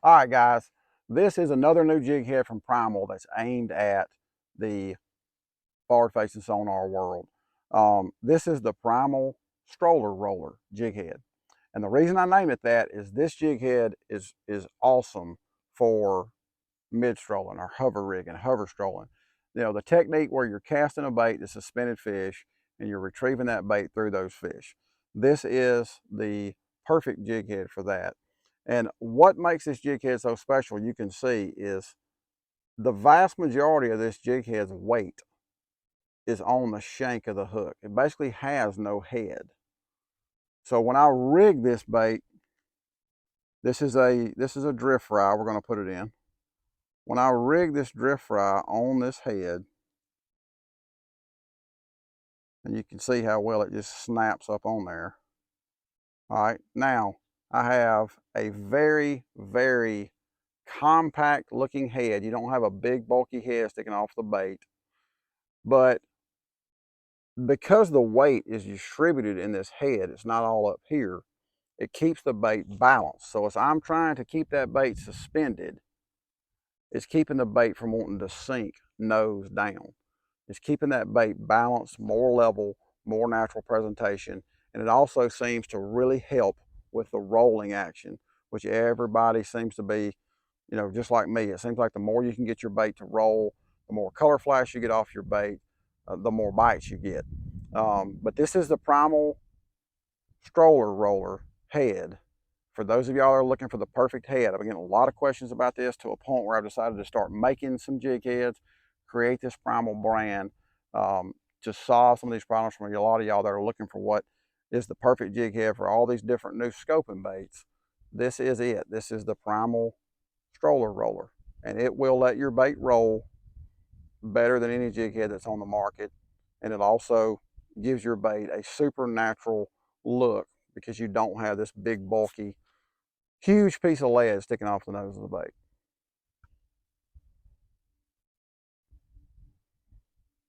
All right, guys, this is another new jig head from Primal that's aimed at the forward-facing sonar world. This is the Primal stroller roller jig head. And the reason I name it that is this jig head is awesome for mid-strolling or hover rigging, hover strolling. You know, the technique where you're casting a bait to suspended fish and you're retrieving that bait through those fish. This is the perfect jig head for that. And what makes this jig head so special, you can see, is the vast majority of this jig head's weight is on the shank of the hook. It basically has no head. So when I rig this bait, this is a drift fry we're going to put it in. When I rig this drift fry on this head, and you can see how well it just snaps up on there. All right, now I have a very, very compact looking head. You don't have a big bulky head sticking off the bait, but because the weight is distributed in this head, it's not all up here, it keeps the bait balanced. So as I'm trying to keep that bait suspended, it's keeping the bait from wanting to sink nose down. It's keeping that bait balanced, more level, more natural presentation, and it also seems to really help with the rolling action, which everybody seems to be, you know, just like me. It seems like the more you can get your bait to roll, the more color flash you get off your bait, the more bites you get. But this is the Primal stroller roller head. For those of y'all that are looking for the perfect head, I've been getting a lot of questions about this to a point where I've decided to start making some jig heads, create this Primal brand to solve some of these problems from a lot of y'all that are looking for what is the perfect jig head for all these different new scoping baits. This is it. This is the Primal stroller roller, and it will let your bait roll better than any jig head that's on the market, and it also gives your bait a supernatural look because you don't have this big bulky huge piece of lead sticking off the nose of the bait.